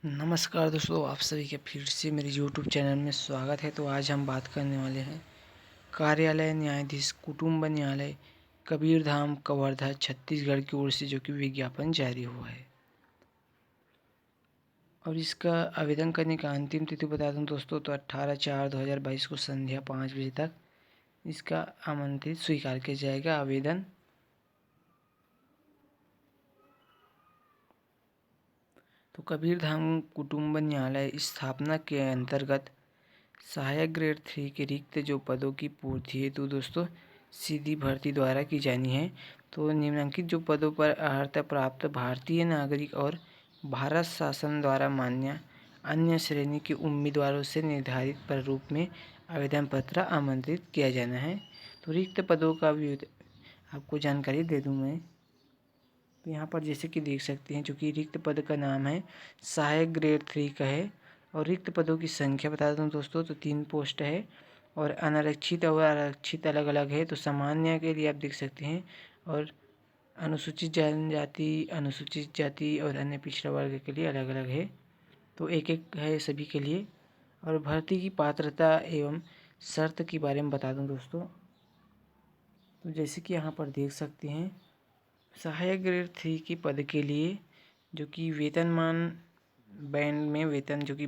नमस्कार दोस्तों, आप सभी का फिर से मेरे YouTube चैनल में स्वागत है। तो आज हम बात करने वाले हैं कार्यालय न्यायाधीश कुटुंब न्यायालय कबीरधाम कवर्धा छत्तीसगढ़ की ओर से जो कि विज्ञापन जारी हुआ है। और इसका आवेदन करने का अंतिम तिथि बता दूं दोस्तों, तो 18/4/2022 को संध्या 5 बजे तक इसका आमंत्रित स्वीकार किया जाएगा आवेदन। तो कबीरधाम कुटुंब न्यायालय स्थापना के अंतर्गत सहायक ग्रेड 3 के रिक्त जो पदों की पूर्ति हेतु दोस्तों सीधी भर्ती द्वारा की जानी है। तो निम्नलिखित जो पदों पर अर्हता प्राप्त भारतीय नागरिक और भारत शासन द्वारा मान्य अन्य श्रेणी के उम्मीदवारों से निर्धारित प्रारूप में आवेदन पत्र आमंत्रित किया जाना है। तो रिक्त पदों का भी आपको जानकारी दे दूं मैं। तो यहाँ पर जैसे कि देख सकते हैं, जो कि रिक्त पद का नाम है सहायक ग्रेड 3 का है। और रिक्त पदों की संख्या बता दूं दोस्तों, तो 3 पोस्ट है और अनारक्षित और आरक्षित अलग अलग है। तो सामान्य के लिए आप देख सकते हैं, और अनुसूचित जनजाति, अनुसूचित जाति और अन्य पिछड़ा वर्ग के लिए अलग अलग है। तो एक एक है सभी के लिए। और भर्ती की पात्रता एवं शर्त के बारे में बता दूं दोस्तों, तो जैसे कि यहाँ पर देख सकते हैं, सहायक ग्रेड 3 के पद के लिए जो कि वेतनमान बैंड में वेतन जो कि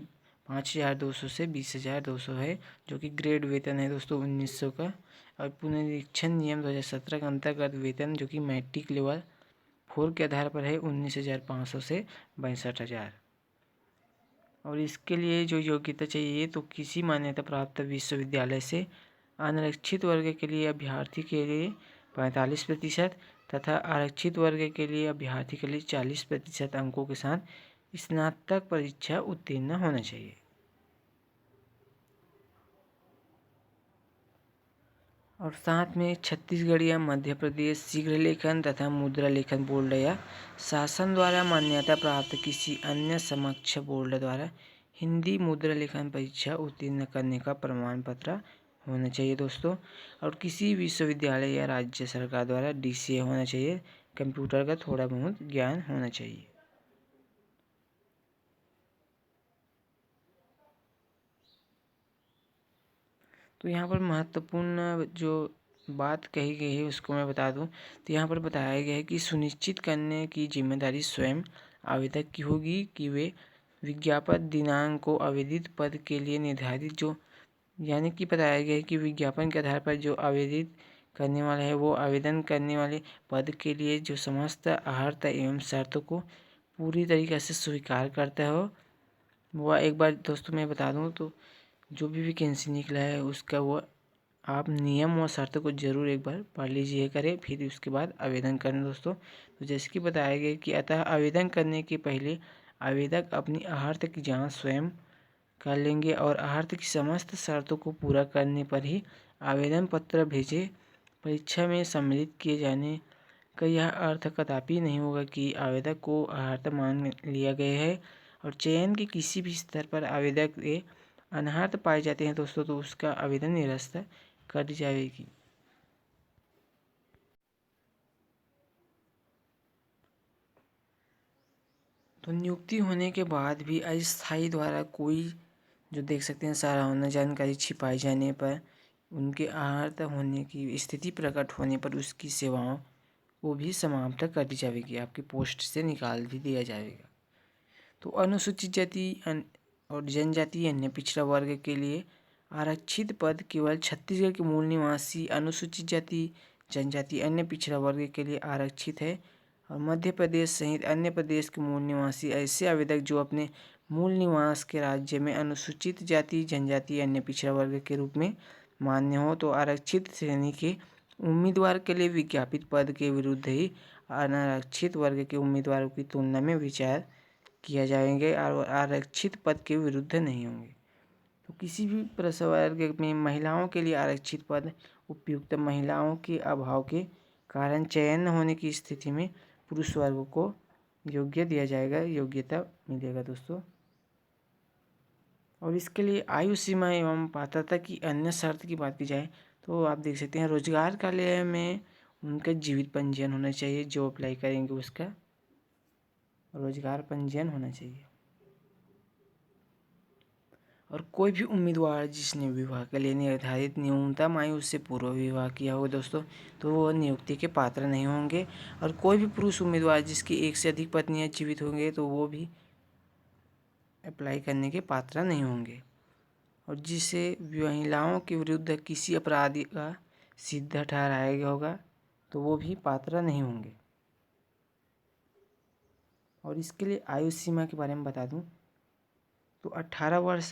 5,200 से 20,200 है, जो कि ग्रेड वेतन है दोस्तों 1900 का। और पुनरीक्षण नियम 2017 के अंतर्गत वेतन जो कि मैट्रिक लेवल 4 के आधार पर है 19,500 से 62,000। और इसके लिए जो योग्यता चाहिए, तो किसी मान्यता प्राप्त विश्वविद्यालय से अनारक्षित वर्ग के लिए अभ्यर्थी के लिए 45% तथा आरक्षित वर्ग के लिए अभ्यर्थी के लिए 40% अंकों के साथ स्नातक परीक्षा उत्तीर्ण होना चाहिए। और साथ में छत्तीसगढ़ या मध्य प्रदेश शीघ्र लेखन तथा मुद्रा लेखन बोर्ड या शासन द्वारा मान्यता प्राप्त किसी अन्य समकक्ष बोर्ड द्वारा हिंदी मुद्रा लेखन परीक्षा उत्तीर्ण करने का प्रमाण पत्र होना चाहिए दोस्तों। और किसी विश्वविद्यालय या राज्य सरकार द्वारा DCA होना चाहिए। कंप्यूटर का थोड़ा बहुत ज्ञान होना चाहिए। तो यहाँ पर महत्वपूर्ण जो बात कही गई है उसको मैं बता दूं, तो यहाँ पर बताया गया है कि सुनिश्चित करने की जिम्मेदारी स्वयं आवेदक की होगी कि वे विज्ञापन दिनांक को आवेदित पद के लिए निर्धारित जो, यानी कि बताया गया है कि विज्ञापन के आधार पर जो आवेदित करने वाला है वो आवेदन करने वाले पद के लिए जो समस्त अर्हता एवं शर्तों को पूरी तरीके से स्वीकार करता हो। वह एक बार दोस्तों मैं बता दूं, तो जो भी वैकेंसी निकला है उसका वो आप नियम और शर्तों को ज़रूर एक बार पढ़ लीजिए करें, फिर उसके बाद आवेदन करें दोस्तों। तो जैसे कि बताया गया कि अतः आवेदन करने के पहले आवेदक अपनी अर्हता की जांच स्वयं कर लेंगे और अर्हता की समस्त शर्तों को पूरा करने पर ही आवेदन पत्र भेजे। परीक्षा में सम्मिलित किए जाने का यह अर्थ कदापि नहीं होगा कि आवेदक को अर्हता मान लिया गया है। और चयन के किसी भी स्तर पर आवेदक अनर्हता पाए जाते हैं दोस्तों, तो उसका आवेदन निरस्त कर दी जाएगी। तो नियुक्ति होने के बाद भी अस्थायी द्वारा कोई जो देख सकते हैं सराहना जानकारी छिपाए जाने पर उनके अनर्हता होने की स्थिति प्रकट होने पर उसकी सेवाओं को भी समाप्त कर दी जाएगी, आपकी पोस्ट से निकाल भी दिया जाएगा। तो अनुसूचित जाति और जनजाति अन्य पिछड़ा वर्ग के लिए आरक्षित पद केवल छत्तीसगढ़ के मूल निवासी अनुसूचित जाति जनजाति अन्य पिछड़ा वर्ग के लिए आरक्षित है। और मध्य प्रदेश सहित अन्य प्रदेश के मूल निवासी ऐसे आवेदक जो अपने मूल निवास के राज्य में अनुसूचित जाति जनजाति अन्य पिछड़ा वर्ग के रूप में मान्य हो, तो आरक्षित श्रेणी के उम्मीदवार के लिए विज्ञापित पद के विरुद्ध ही अनारक्षित वर्ग के उम्मीदवारों की तुलना में विचार किया जाएंगे और आरक्षित पद के विरुद्ध नहीं होंगे। तो किसी भी प्रवर्ग में महिलाओं के लिए आरक्षित पद उपयुक्त महिलाओं के अभाव के कारण चयन न होने की स्थिति में पुरुष वर्ग को योग्य दिया जाएगा, योग्यता मिलेगा दोस्तों। और इसके लिए आयु सीमा एवं पात्रता की अन्य शर्त की बात की जाए, तो आप देख सकते हैं रोजगार कार्यालय में उनका जीवित पंजीयन होना चाहिए। जो अप्लाई करेंगे उसका रोजगार पंजीयन होना चाहिए। और कोई भी उम्मीदवार जिसने विवाह के लिए निर्धारित न्यूनतम आयु से पूर्व विवाह किया हो दोस्तों, तो वो नियुक्ति के पात्र नहीं होंगे। और कोई भी पुरुष उम्मीदवार जिसकी एक से अधिक पत्नियां जीवित होंगे तो वो भी अप्लाई करने के पात्र नहीं होंगे। और जिसे महिलाओं के विरुद्ध किसी अपराध का सिद्ध ठहराया गया होगा तो वो भी पात्र नहीं होंगे। और इसके लिए आयु सीमा के बारे में बता दूं तो 18 वर्ष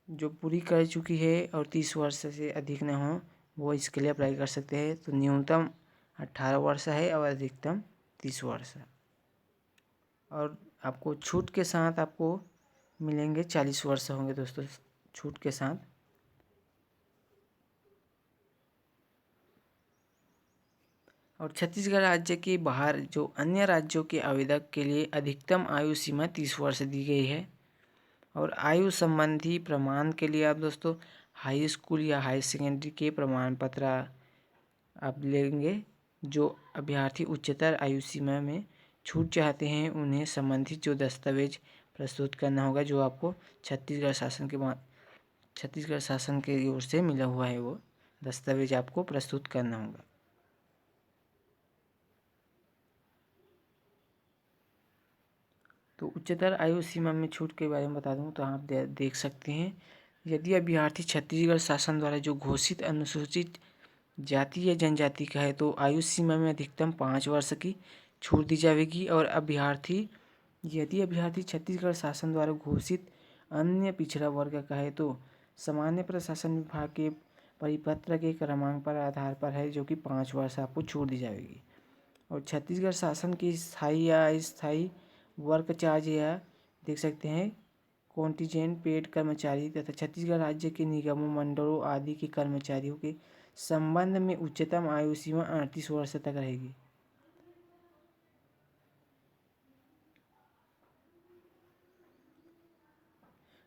जो पूरी कर चुकी है और 30 वर्ष से अधिक न हो वो इसके लिए अप्लाई कर सकते हैं। तो न्यूनतम 18 वर्ष है और अधिकतम 30 वर्ष है। और आपको छूट के साथ आपको मिलेंगे 40 वर्ष होंगे दोस्तों छूट के साथ। और छत्तीसगढ़ राज्य के बाहर जो अन्य राज्यों के आवेदक के लिए अधिकतम आयु सीमा 30 वर्ष दी गई है। और आयु संबंधी प्रमाण के लिए आप दोस्तों हाई स्कूल या हाई सेकेंडरी के प्रमाण पत्र आप लेंगे। जो अभ्यर्थी उच्चतर आयु सीमा में छूट चाहते हैं उन्हें संबंधित जो दस्तावेज प्रस्तुत करना होगा, जो आपको छत्तीसगढ़ शासन के ओर से मिला हुआ है, वो दस्तावेज आपको प्रस्तुत करना होगा। तो उच्चतर आयु सीमा में छूट के बारे में बता दूं तो आप देख सकते हैं, यदि अभ्यर्थी छत्तीसगढ़ शासन द्वारा जो घोषित अनुसूचित जाति या जनजाति का है तो आयु सीमा में अधिकतम 5 वर्ष की छूट दी जाएगी। और यदि अभ्यर्थी छत्तीसगढ़ शासन द्वारा घोषित अन्य पिछड़ा वर्ग का है तो सामान्य प्रशासन विभाग के परिपत्र के क्रमांक पर आधार पर है, जो कि 5 वर्ष आपको छूट दी जाएगी। और छत्तीसगढ़ शासन की स्थायी या अस्थायी वर्क चार्ज या देख सकते हैं कॉन्टीजेंट पेड कर्मचारी तथा छत्तीसगढ़ राज्य के निगमों मंडलों आदि के कर्मचारियों के संबंध में उच्चतम आयु सीमा 38 वर्ष तक रहेगी।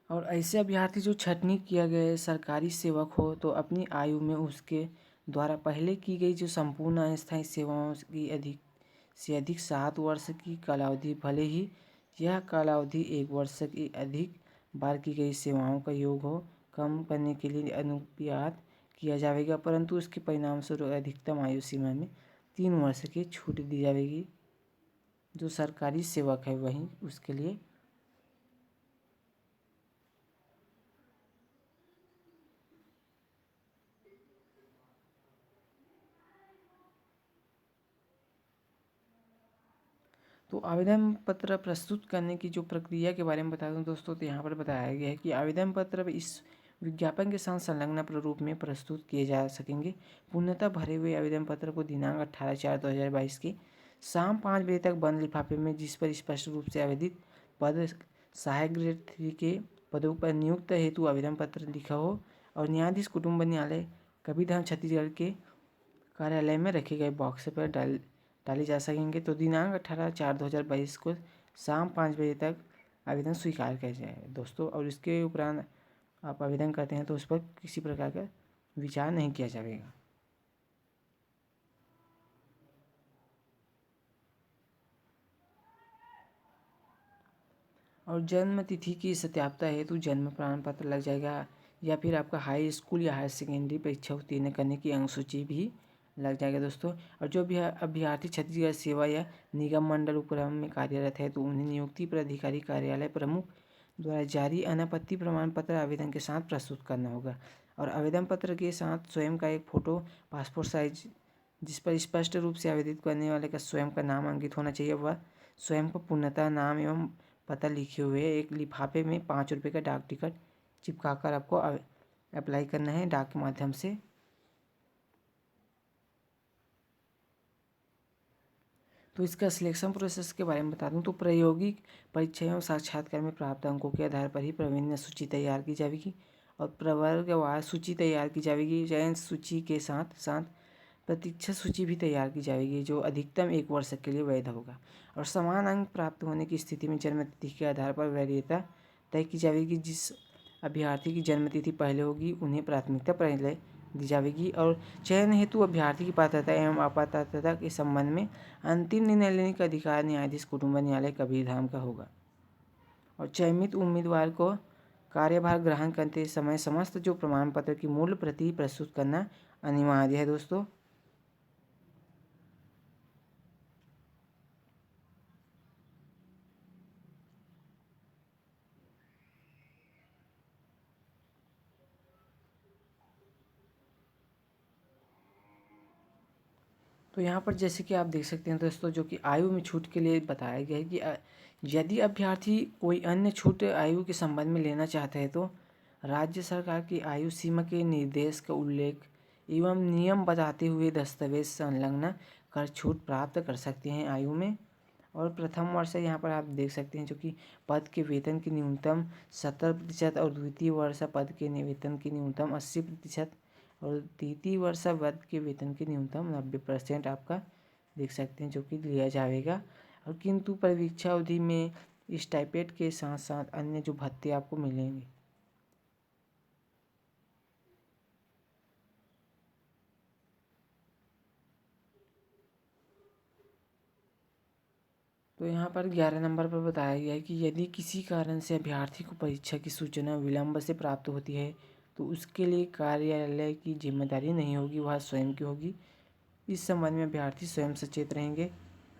और ऐसे अभ्यर्थी जो छटनी किया गया सरकारी सेवक हो तो अपनी आयु में उसके द्वारा पहले की गई जो संपूर्ण अस्थायी सेवाओं की अधिक 7 वर्ष की कालावधि, भले ही यह कालावधि 1 वर्ष की अधिक बार की गई सेवाओं का योग हो, कम करने के लिए अनुपात किया जाएगा, परंतु इसके परिणाम स्वरूप अधिकतम आयु सीमा में 3 वर्ष की छूट दी जाएगी। जो सरकारी सेवक है वहीं उसके लिए। तो आवेदन पत्र प्रस्तुत करने की जो प्रक्रिया के बारे में बता दूं दोस्तों, तो यहाँ पर बताया गया है कि आवेदन पत्र इस विज्ञापन के साथ संलग्न प्रारूप में प्रस्तुत किए जा सकेंगे। पूर्णतः भरे हुए आवेदन पत्र को दिनांक 18/4/2022 की शाम 5 बजे तक बंद लिफाफे में, जिस पर स्पष्ट रूप से आवेदित पद सहायक ग्रेड 3 के पदों पर नियुक्त हेतु आवेदन पत्र लिखा हो और न्यायाधीश कुटुंब न्यायालय कबीरधाम छत्तीसगढ़ के कार्यालय में रखे गए बॉक्स पर डाले जा सकेंगे। तो दिनांक 18/4/2022 को शाम 5 बजे तक आवेदन स्वीकार किया जाए दोस्तों। और इसके उपरांत आप आवेदन करते हैं तो उस पर किसी प्रकार का विचार नहीं किया जाएगा। और जन्म तिथि की सत्यापता हेतु जन्म प्रमाण पत्र लग जाएगा, या फिर आपका हाई स्कूल या हायर सेकेंडरी परीक्षा उत्तीर्ण करने की अंक सूची भी लग जाएगा दोस्तों। और जो भी अभ्यर्थी छत्तीसगढ़ सेवा या निगम मंडल उपक्रम में कार्यरत है तो उन्हें नियुक्ति प्राधिकारी कार्यालय प्रमुख द्वारा जारी अनापत्ति प्रमाण पत्र आवेदन के साथ प्रस्तुत करना होगा। और आवेदन पत्र के साथ स्वयं का एक फ़ोटो पासपोर्ट साइज, जिस पर स्पष्ट रूप से आवेदित करने वाले का स्वयं का नाम अंकित होना चाहिए। वह स्वयं को पूर्णतः नाम एवं पता लिखे हुए एक लिफाफे में 5 रुपये का डाक टिकट चिपकाकर आपको अप्लाई करना है डाक के माध्यम से। तो इसका सिलेक्शन प्रोसेस के बारे में बता दूं तो प्रायोगिक परीक्षा एवं साक्षात्कार में प्राप्त अंकों के आधार पर ही प्रावीण्य सूची तैयार की जाएगी और प्रवर्गवार सूची तैयार की जाएगी। चयन सूची के साथ साथ प्रतीक्षा सूची भी तैयार की जाएगी, जो अधिकतम 1 वर्ष के लिए वैध होगा। और समान अंक प्राप्त होने की स्थिति में जन्म तिथि के आधार पर वरीयता तय की जाएगी। जिस अभ्यर्थी की जन्म तिथि पहले होगी उन्हें प्राथमिकता पहले दी जाएगी। और चयन हेतु अभ्यर्थी की पात्रता एवं अपात्रता के संबंध में अंतिम निर्णय लेने का अधिकार न्यायाधीश कुटुंब न्यायालय कबीरधाम का होगा। और चयनित उम्मीदवार को कार्यभार ग्रहण करते समय समस्त जो प्रमाण पत्र की मूल प्रति प्रस्तुत करना अनिवार्य है दोस्तों। तो यहाँ पर जैसे कि आप देख सकते हैं दोस्तों, जो कि आयु में छूट के लिए बताया गया है कि यदि अभ्यर्थी कोई अन्य छूट आयु के संबंध में लेना चाहते हैं तो राज्य सरकार की आयु सीमा के निर्देश का उल्लेख एवं नियम बताते हुए दस्तावेज संलग्न कर छूट प्राप्त कर सकते हैं आयु में। और प्रथम वर्ष यहाँ पर आप देख सकते हैं जो कि पद के वेतन की न्यूनतम 70% और द्वितीय वर्ष पद के वेतन की न्यूनतम 80% और तृतीय वर्ष पद के वेतन की न्यूनतम 90% आपका देख सकते हैं जो कि लिया जाएगा। और किंतु परीक्षा अवधि में स्टाइपेंड के साथ साथ अन्य जो भत्ते आपको मिलेंगे। तो यहाँ पर 11 नंबर पर बताया गया है कि यदि किसी कारण से अभ्यर्थी को परीक्षा की सूचना विलंब से प्राप्त होती है तो उसके लिए कार्यालय की जिम्मेदारी नहीं होगी, वह स्वयं की होगी। इस संबंध में अभ्यर्थी स्वयं सचेत रहेंगे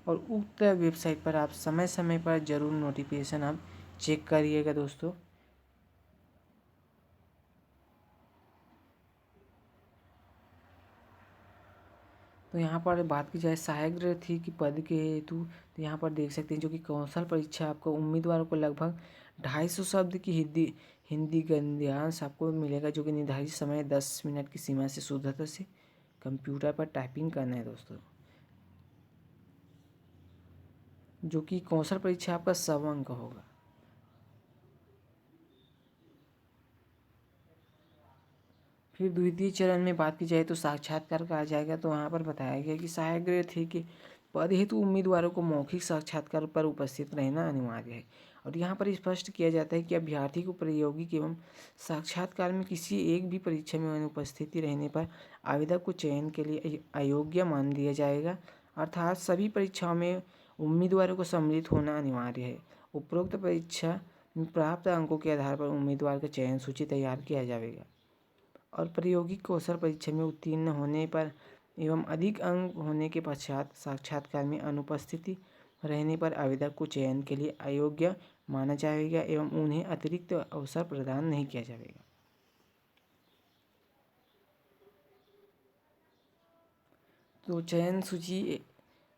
और उक्त वेबसाइट पर आप समय समय पर जरूर नोटिफिकेशन आप चेक करिएगा दोस्तों। तो यहाँ पर बात की जाए सहायक गृह की पद के हेतु, तो यहाँ पर देख सकते हैं जो कि कौशल परीक्षा आपको उम्मीदवारों को लगभग 250 शब्द की हिंदी गद्यांश आपको मिलेगा, जो कि निर्धारित समय 10 मिनट की सीमा से शुद्धता से कंप्यूटर पर टाइपिंग करना है दोस्तों। जो कि कौशल परीक्षा आपका 100 अंक का होगा। फिर द्वितीय चरण में बात की जाए तो साक्षात्कार का आ जाएगा। तो वहाँ पर बताया गया कि सहायक गृह थे कि पद हेतु उम्मीदवारों को मौखिक साक्षात्कार पर उपस्थित रहना अनिवार्य है। और यहाँ पर स्पष्ट किया जाता है कि अभ्यर्थी को प्रायोगिक एवं साक्षात्कार में किसी एक भी परीक्षा में अनुपस्थिति रहने पर आवेदक को चयन के लिए अयोग्य मान दिया जाएगा। अर्थात सभी परीक्षाओं में उम्मीदवारों को सम्मिलित होना अनिवार्य है। उपरोक्त परीक्षा में प्राप्त अंकों के आधार पर उम्मीदवार का चयन सूची तैयार किया जाएगा। और प्रायोगिक कौशल परीक्षा में उत्तीर्ण होने पर एवं अधिक अंक होने के पश्चात साक्षात्कार में अनुपस्थिति रहने पर आवेदक को चयन के लिए अयोग्य माना जाएगा एवं उन्हें अतिरिक्त अवसर प्रदान नहीं किया जाएगा। तो चयन सूची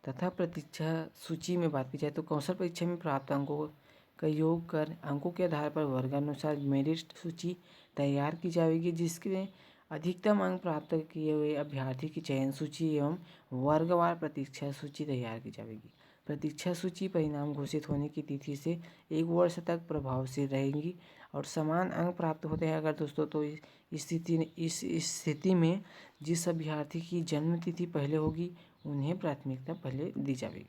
तथा प्रतीक्षा सूची में बात की जाए तो कौशल परीक्षा में प्राप्त अंकों का योग कर अंकों के आधार पर वर्गानुसार मेरिट सूची तैयार की जाएगी, जिसके अधिकतम अंक प्राप्त किए हुए अभ्यर्थी की चयन सूची एवं वर्गवार प्रतीक्षा सूची तैयार की जाएगी। प्रतीक्षा सूची परिणाम घोषित होने की तिथि से 1 वर्ष तक प्रभावशील रहेगी और समान अंक प्राप्त होते हैं अगर दोस्तों, तो इस स्थिति में जिस अभ्यर्थी की जन्म तिथि पहले होगी उन्हें प्राथमिकता पहले दी जाएगी।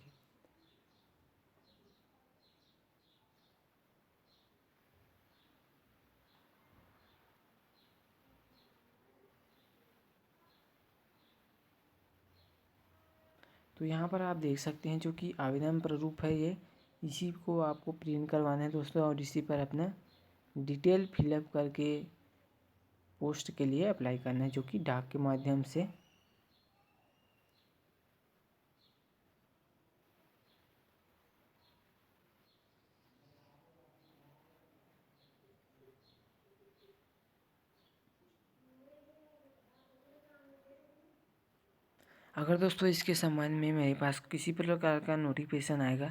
तो यहाँ पर आप देख सकते हैं जो कि आवेदन प्रारूप है ये, इसी को आपको प्रिंट करवाना है दोस्तों और इसी पर अपना डिटेल फिलअप करके पोस्ट के लिए अप्लाई करना है, जो कि डाक के माध्यम से। अगर दोस्तों इसके संबंध में मेरे पास किसी प्रकार का नोटिफिकेशन आएगा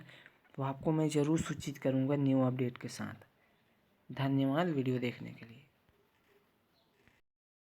तो आपको मैं ज़रूर सूचित करूँगा न्यू अपडेट के साथ। धन्यवाद वीडियो देखने के लिए।